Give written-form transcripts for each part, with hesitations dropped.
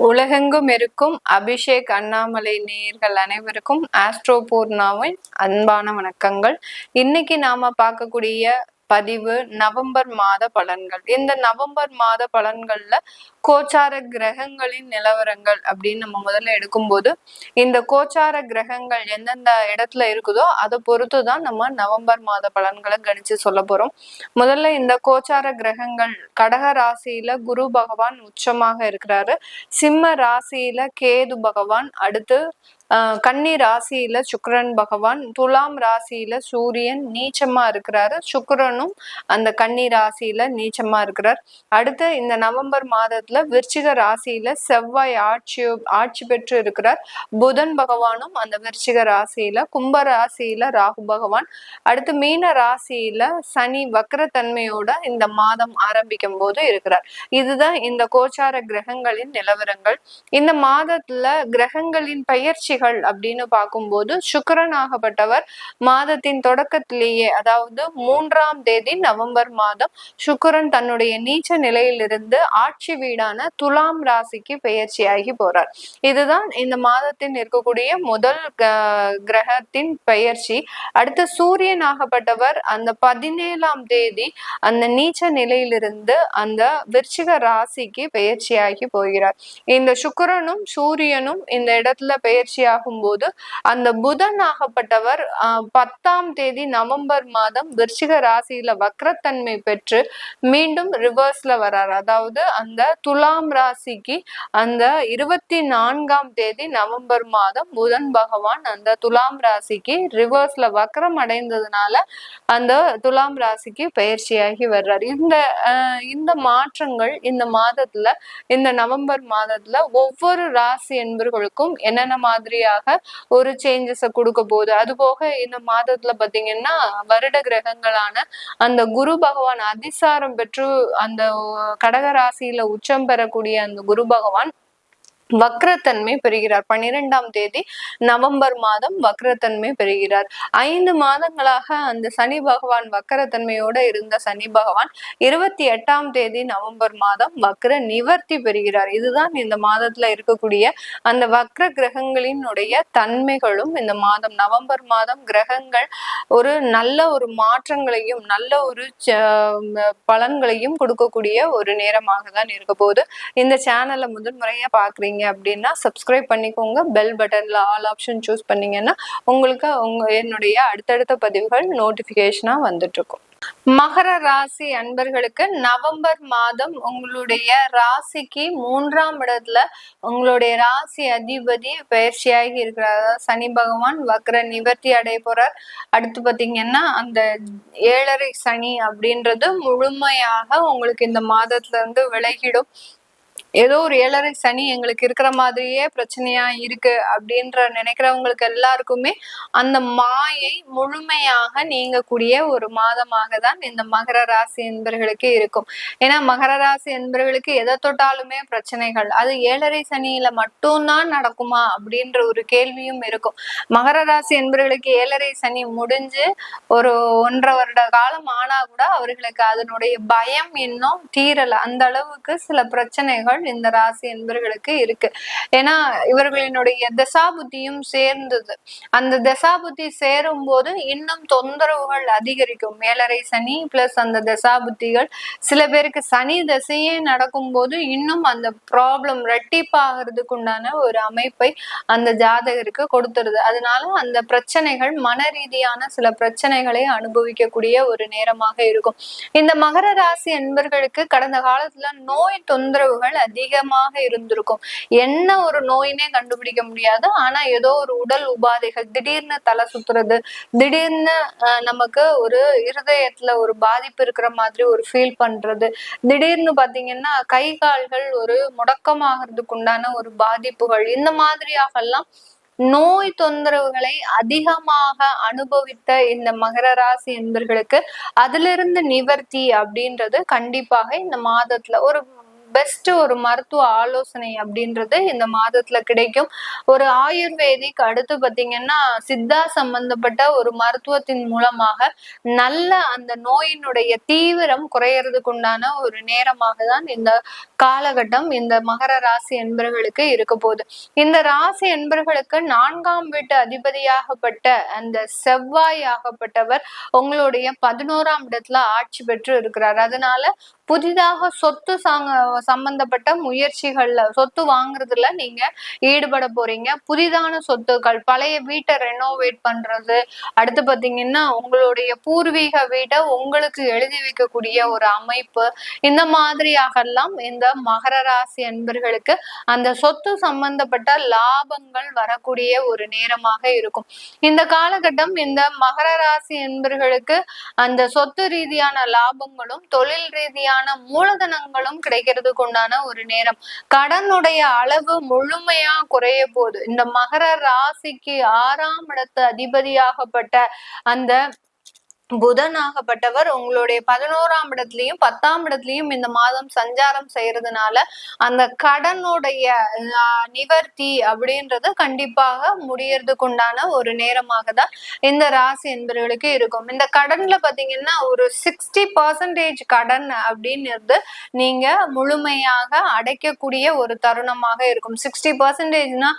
உலகெங்கும் இருக்கும் அபிஷேக் அண்ணாமலை நேயர்கள் அனைவருக்கும் ஆஸ்ட்ரோ பூர்ணாவின் அன்பான வணக்கங்கள். இன்னைக்கு நாம பார்க்கக்கூடிய பதிவு நவம்பர் மாத பலன்கள். இந்த நவம்பர் மாத பலன்கள்ல கோச்சார கிரகங்களின் நிலவரங்கள் அப்படின்னு நம்ம முதல்ல எடுக்கும்போது, இந்த கோச்சார கிரகங்கள் எந்தெந்த இடத்துல இருக்குதோ அதை பொறுத்துதான் நம்ம நவம்பர் மாத பலன்களை கணிச்சு சொல்ல போறோம். முதல்ல இந்த கோச்சார கிரகங்கள் கடக ராசியில குரு பகவான் உச்சமாக இருக்கிறாரு. சிம்ம ராசியில கேது பகவான், அடுத்து கன்னி ராசியில சுக்கிரன் பகவான், துலாம் ராசியில சூரியன் நீச்சமா இருக்கிறாரு. சுக்கிரனும் அந்த கன்னி ராசியில நீச்சமா இருக்கிறார். அடுத்து இந்த நவம்பர் மாதத்துல விருச்சிக ராசியில செவ்வாய் ஆட்சி பெற்று இருக்கிறார். புதன் பகவானும் அந்த விருச்சிக ராசியில, கும்ப ராசியில ராகு பகவான், அடுத்து மீன ராசியில சனி வக்ரத்தன்மையோட இந்த மாதம் ஆரம்பிக்கும் போது இருக்கிறார். இதுதான் இந்த கோச்சார கிரகங்களின் நிலவரங்கள். இந்த மாதத்துல கிரகங்களின் பயிற்சிகள் அப்படின்னு பார்க்கும்போது, சுக்கிரன் ஆகப்பட்டவர் மாதத்தின் தொடக்கத்திலேயே, அதாவது 3ஆம் தேதி நவம்பர் மாதம் சுக்கிரன் தன்னுடைய நீச்ச நிலையிலிருந்து ஆட்சி வீடான துலாம் ராசிக்கு பெயர்ச்சியாகி போறார். இதுதான் இந்த மாதத்தின் இருக்கக்கூடிய முதல் கிரகத்தின் பெயர்ச்சி. அடுத்து சூரியன் ஆகப்பட்டவர் அந்த 17ஆம் தேதி அந்த நீச்ச நிலையிலிருந்து அந்த விருச்சிக ராசிக்கு பெயர்ச்சியாகி போகிறார். இந்த சுக்கிரனும் சூரியனும் இந்த இடத்துல பெயர்ச்சி ஆகும் போது அந்த புதன் ஆகப்பட்டவர் 10ஆம் தேதி நவம்பர் மாதம் விருச்சிக ராசியில வக்ரத்தன்மை பெற்று மீண்டும் ரிவர்ஸ்ல வர்றார். அதாவது அந்த துலாம் ராசிக்கு அந்த 24ஆம் தேதி நவம்பர் மாதம் புதன் பகவான் அந்த துலாம் ராசிக்கு ரிவர்ஸ்ல வக்ரம் அடைந்ததுனால அந்த துலாம் ராசிக்கு பயிற்சியாகி வர்றார். இந்த மாற்றங்கள் இந்த மாதத்துல, இந்த நவம்பர் மாதத்துல ஒவ்வொரு ராசி என்பவர்களுக்கும் என்னென்ன மாதிரியாக ஒரு சேஞ்சஸ கொடுக்க போகுது. அது போக இந்த மாதத்துல பாத்தீங்கன்னா வருட கிரகங்களான அந்த குரு பகவான் அதிசாரம் பெற்று அந்த கடக ராசியில உச்சம் பெறக்கூடிய அந்த குரு பகவான் வக்ரத்தன்மை பெறுகிறார். 12ஆம் தேதி நவம்பர் மாதம் வக்ரத்தன்மை பெறுகிறார். 5 மாதங்களாக அந்த சனி பகவான் வக்ரத்தன்மையோட இருந்த சனி பகவான் 28ஆம் தேதி நவம்பர் மாதம் வக்ர நிவர்த்தி பெறுகிறார். இதுதான் இந்த மாதத்துல இருக்கக்கூடிய அந்த வக்ர கிரகங்களினுடைய தன்மைகளும். இந்த மாதம் நவம்பர் மாதம் கிரகங்கள் ஒரு நல்ல ஒரு மாற்றங்களையும் நல்ல ஒரு பலன்களையும் கொடுக்கக்கூடிய ஒரு நேரமாக தான் இருக்க போகுது. இந்த சேனலை முதல் முறையா பாக்குறீங்க அப்படின்னா சப்ஸ்கிரைப் பண்ணிக்கோங்க. பெல் பட்டன்ல ஆல் ஆப்ஷன் சூஸ் பண்ணீங்கன்னா உங்களுக்கு என்னுடைய அடுத்தடுத்த பதிவுகள் நோட்டிபிகேஷனா வந்துட்டு இருக்கும். மகர ராசி அன்பர்களுக்கு நவம்பர் மாதம் உங்களுடைய ராசிக்கு 3ஆம் இடத்துல உங்களுடைய ராசி அதிபதி பயிற்சியாகி இருக்கிறார். சனி பகவான் வக்ர நிவர்த்தி அடைய போறார். அடுத்து பாத்தீங்கன்னா அந்த 7.5 சனி அப்படின்றது முழுமையாக உங்களுக்கு இந்த மாதத்துல இருந்து விலகிடும். ஏதோ ஒரு 7.5 சனி எங்களுக்கு இருக்கிற மாதிரியே பிரச்சனையா இருக்கு அப்படின்ற நினைக்கிறவங்களுக்கு எல்லாருக்குமே அந்த மாயை முழுமையாக நீங்கக்கூடிய ஒரு மாதமாக தான் இந்த மகர ராசி என்பர்களுக்கு இருக்கும். ஏன்னா மகர ராசி என்பர்களுக்கு எதை தொட்டாலுமே பிரச்சனைகள். அது 7.5 சனியில மட்டும்தான் நடக்குமா அப்படின்ற ஒரு கேள்வியும் இருக்கும். மகர ராசி என்பர்களுக்கு 7.5 சனி முடிஞ்சு ஒரு 1.5 வருட காலம் ஆனா கூட அவர்களுக்கு அதனுடைய பயம் இன்னும் தீரல. அந்த அளவுக்கு சில பிரச்சனைகள் இந்த ராசி என்பர்களுக்கு இருக்கு. ஏன்னா இவர்களினுடைய தசாபுத்தியும் சேர்ந்தது. அந்த தசாபுத்தி சேரும் போது இன்னும் தொந்தரவுகள் அதிகரிக்கும். 7.5 சனி பிளஸ் அந்த தசாபுத்திகள். சில பேருக்கு சனி தசையே நடக்கும் போது இன்னும் அந்த ப்ராப்ளம் ரெட்டிப்பாகிறதுக்கு உண்டான ஒரு அமைப்பை அந்த ஜாதகருக்கு கொடுத்துருது. அதனால அந்த பிரச்சனைகள் மன ரீதியான சில பிரச்சனைகளை அனுபவிக்கக்கூடிய ஒரு நேரமாக இருக்கும். இந்த மகர ராசி என்பர்களுக்கு கடந்த காலத்துல நோய் தொந்தரவுகள் அதிகமாக இருந்திருக்கும். என்ன ஒரு நோயினே கண்டுபிடிக்க முடியாது. ஆனா ஏதோ ஒரு உடல் உபாதைகள், திடீர்னு தலை சுத்துறது, திடீர்னு நமக்கு ஒரு இருதயத்துல ஒரு பாதிப்பு இருக்கிற மாதிரி ஒரு ஃபீல் பண்றது, திடீர்னு பாத்தீங்கன்னா கை கால்கள் ஒரு முடக்கமாகிறதுக்கு உண்டான ஒரு பாதிப்புகள், இந்த மாதிரியாக எல்லாம் நோய் தொந்தரவுகளை அதிகமாக அனுபவித்த இந்த மகர ராசி என்பர்களுக்கு அதிலிருந்து நிவர்த்தி அப்படின்றது கண்டிப்பாக இந்த மாதத்துல ஒரு பெஸ்ட் ஒரு மருத்துவ ஆலோசனை அப்படின்றது இந்த மாதத்துல கிடைக்கும். ஒரு ஆயுர்வேதிக், அடுத்து பாத்தீங்கன்னா சித்தா சம்பந்தப்பட்ட ஒரு மருத்துவத்தின் மூலமாக நல்ல அந்த நோயினுடைய தீவிரம் குறையறதுக்கு உண்டான ஒரு நேரமாக தான் இந்த காலகட்டம் இந்த மகர ராசி என்பர்களுக்கு இருக்க போகுது. இந்த ராசி என்பர்களுக்கு 4ஆம் வீட்டு அதிபதியாகப்பட்ட அந்த செவ்வாய் ஆகப்பட்டவர் உங்களுடைய 11ஆம் இடத்துல ஆட்சி பெற்று இருக்கிறார். அதனால புதிதாக சொத்து சம்பந்தப்பட்ட முயற்சிகள்ல, சொத்து வாங்குறதுல நீங்க ஈடுபட போறீங்க. புதிதான சொத்துக்கள், பழைய வீட்டை ரெனோவேட் பண்றது, அடுத்து பாத்தீங்கன்னா உங்களுடைய பூர்வீக வீட்டை உங்களுக்கு எழுதி வைக்கக்கூடிய ஒரு அமைப்பு, இந்த மாதிரியாகலாம் இந்த மகர ராசி அன்பர்களுக்கு அந்த சொத்து சம்பந்தப்பட்ட லாபங்கள் வரக்கூடிய ஒரு நேரமாக இருக்கும். இந்த காலகட்டம் இந்த மகர ராசி அன்பர்களுக்கு அந்த சொத்து ரீதியான லாபங்களும் தொழில் ரீதியான மூலதனங்களும் கிடைக்கிறதுக்கு உண்டான ஒரு நேரம். கடனுடைய அளவு முழுமையா குறைய போகுது. இந்த மகர ராசிக்கு 6ஆம் இடத்து அதிபதியாகப்பட்ட அந்த புதனாகப்பட்டவர் உங்களுடைய 11ஆம் இடத்துலயும் 10ஆம் இடத்துலயும் இந்த மாதம் சஞ்சாரம் செய்யறதுனால அந்த கடனுடைய நிவர்த்தி அப்படின்றது கண்டிப்பாக முடியறதுக்கு உண்டான ஒரு நேரமாக தான் இந்த ராசி என்பவர்களுக்கு இருக்கும். இந்த கடன்ல பாத்தீங்கன்னா ஒரு 60% கடன் அப்படின்றது நீங்க முழுமையாக அடைக்கக்கூடிய ஒரு தருணமாக இருக்கும். 60%னா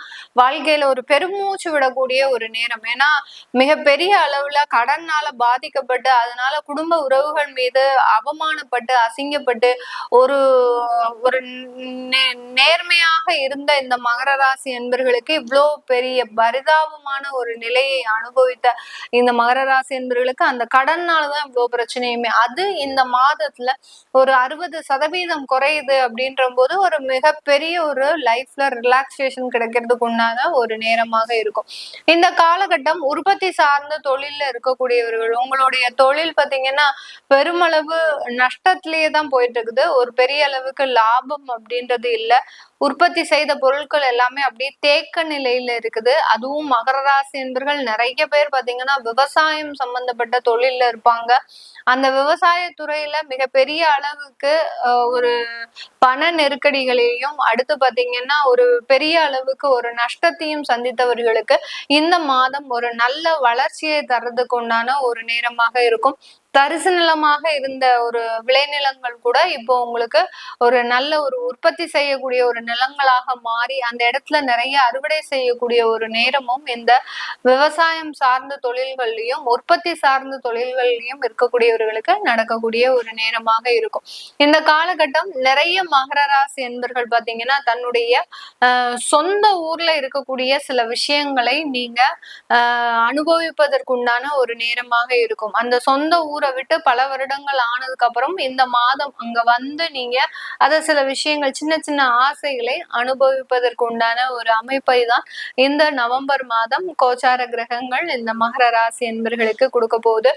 வாழ்க்கையில ஒரு பெருமூச்சு விடக்கூடிய ஒரு நேரம். ஏன்னா மிகப்பெரிய அளவுல கடன்னால பாதிக்க, அதனால குடும்ப உறவுகள் மீது அவமானப்பட்டு அசிங்கப்பட்டு ஒரு ஒரு நேர்மையாக இருந்த இந்த மகர ராசி என்பர்களுக்கு இவ்வளோ பெரிய பரிதாபமான ஒரு நிலையை அனுபவித்த இந்த மகர ராசி என்பர்களுக்கு அந்த கடன்னாலதான் இவ்வளவு பிரச்சனையுமே. அது இந்த மாதத்துல ஒரு 60% குறையுது அப்படின்ற போது ஒரு மிகப்பெரிய ஒரு லைஃப்ல ரிலாக்ஸேஷன் கிடைக்கிறதுக்கு உண்டான ஒரு நேரமாக இருக்கும். இந்த காலகட்டம் உற்பத்தி சார்ந்த தொழில்ல இருக்கக்கூடியவர்கள், உங்களுடைய தொழில் பாத்தீங்கன்னா பெருமளவு நஷ்டத்திலேயே தான் போயிட்டு இருக்குது. ஒரு பெரிய அளவுக்கு லாபம் அப்படின்றது இல்ல. உற்பத்தி செய்த பொருட்கள் எல்லாமே அப்படியே தேக்க நிலையில இருக்குது. அதுவும் மகர ராசி என்பர்கள் நிறைய பேர் பாத்தீங்கன்னா விவசாயம் சம்பந்தப்பட்ட தொழில்ல இருப்பாங்க. அந்த விவசாய துறையில மிகப்பெரிய அளவுக்கு ஒரு பண நெருக்கடிகளையும், அடுத்து பாத்தீங்கன்னா ஒரு பெரிய அளவுக்கு ஒரு நஷ்டத்தையும் சந்தித்தவர்களுக்கு இந்த மாதம் ஒரு நல்ல வளர்ச்சியை தர்றதுக்கு உண்டான ஒரு நேரமாக இருக்கும். தரிசு நிலமாக இருந்த ஒரு விளைநிலங்கள் கூட இப்போ உங்களுக்கு ஒரு நல்ல ஒரு உற்பத்தி செய்யக்கூடிய ஒரு நிலங்களாக மாறி அந்த இடத்துல நிறைய அறுவடை செய்யக்கூடிய ஒரு நேரமும் இந்த விவசாயம் சார்ந்த தொழில்கள்லயும் உற்பத்தி சார்ந்த தொழில்கள்லயும் இருக்கக்கூடியவர்களுக்கு நடக்கக்கூடிய ஒரு நேரமாக இருக்கும். இந்த காலகட்டம் நிறைய மகர ராசி என்பர்கள் பாத்தீங்கன்னா தன்னுடைய சொந்த ஊர்ல இருக்கக்கூடிய சில விஷயங்களை நீங்க அனுபவிப்பதற்குண்டான ஒரு நேரமாக இருக்கும். அந்த சொந்த ஊரை விட்டு பல வருடங்கள் ஆனதுக்கு அப்புறம் இந்த மாதம் அங்க வந்து நீங்க அத சில விஷயங்கள், சின்ன சின்ன ஆசைகளை அனுபவிப்பதற்கு உண்டான ஒரு அமைப்பை தான் இந்த நவம்பர் மாதம் கோச்சார கிரகங்கள் இந்த மகர ராசி என்பர்களுக்கு கொடுக்க போகுது.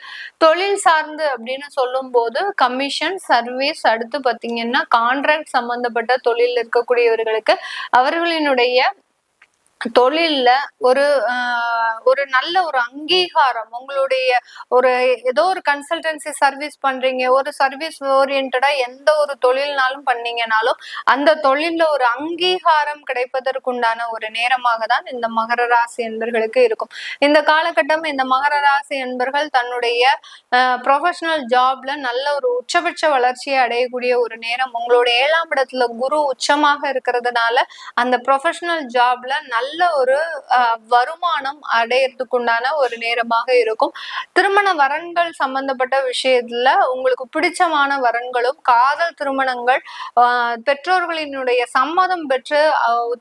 தொழில் சார்ந்து அப்படின்னு சொல்லும் போது கமிஷன், சர்வீஸ், அடுத்து பாத்தீங்கன்னா கான்ட்ராக்ட் சம்பந்தப்பட்ட தொழில் இருக்கக்கூடியவர்களுக்கு அவர்களினுடைய தொழில்ல ஒரு நல்ல ஒரு அங்கீகாரம், உங்களுடைய ஒரு ஏதோ ஒரு கன்சல்டன்சி சர்வீஸ் பண்றீங்க, ஒரு சர்வீஸ் ஓரியன்டா எந்த ஒரு தொழில்னாலும் பண்ணீங்கனாலும் அந்த தொழில்ல ஒரு அங்கீகாரம் கிடைப்பதற்குண்டான ஒரு நேரமாக தான் இந்த மகர ராசி என்பர்களுக்கு இருக்கும். இந்த காலகட்டம் இந்த மகர ராசி என்பர்கள் தன்னுடைய ப்ரொஃபஷனல் ஜாப்ல நல்ல ஒரு உச்சபட்ச வளர்ச்சியை அடையக்கூடிய ஒரு நேரம். உங்களுடைய 7ஆம் இடத்துல குரு உச்சமாக இருக்கிறதுனால அந்த ப்ரொஃபஷனல் ஜாப்ல நல்ல ஒரு வருமானம் அடையறதுக்குண்டான ஒரு நேரமாக இருக்கும். திருமண வரன்கள் சம்பந்தப்பட்ட விஷயத்துல உங்களுக்கு பிடிச்சமான வரன்களும், காதல் திருமணங்கள், பெற்றோர்களினுடைய சம்மதம் பெற்று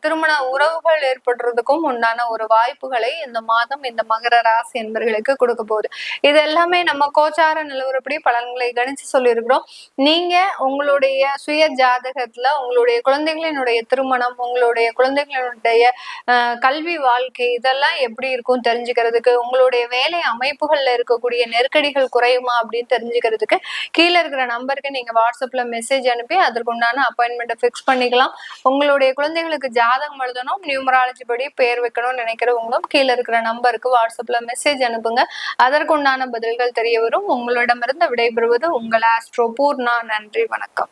திருமண உறவுகள் ஏற்படுறதுக்கும் உண்டான ஒரு வாய்ப்புகளை இந்த மாதம் இந்த மகர ராசி என்பர்களுக்கு கொடுக்க போகுது. இது எல்லாமே நம்ம கோச்சார நிலவரப்படி பலன்களை கணிச்சு சொல்லியிருக்கிறோம். நீங்க உங்களுடைய சுய ஜாதகத்துல உங்களுடைய குழந்தைகளினுடைய திருமணம், உங்களுடைய குழந்தைகளுடைய கல்வி வாழ்க்கை இதெல்லாம் எப்படி இருக்கும் தெரிஞ்சுக்கிறதுக்கு, உங்களுடைய வேலை அமைப்புகள்ல இருக்கக்கூடிய நெருக்கடிகள் குறையுமா அப்படின்னு தெரிஞ்சுக்கிறதுக்கு கீழே இருக்கிற நம்பருக்கு நீங்க வாட்ஸ்அப்ல மெசேஜ் அனுப்பி அதற்குண்டான அப்பாயின்மெண்ட்டை ஃபிக்ஸ் பண்ணிக்கலாம். உங்களுடைய குழந்தைகளுக்கு ஜாதகம் எழுதணும், நியூமராலஜி படி பேர் வைக்கணும்னு நினைக்கிறவங்களும் கீழே இருக்கிற நம்பருக்கு வாட்ஸ்அப்ல மெசேஜ் அனுப்புங்க. அதற்குண்டான பதில்கள் தெரிய வரும். உங்களிடமிருந்து விடைபெறுவது உங்கள் ஆஸ்ட்ரோ பூர்ணா. நன்றி, வணக்கம்.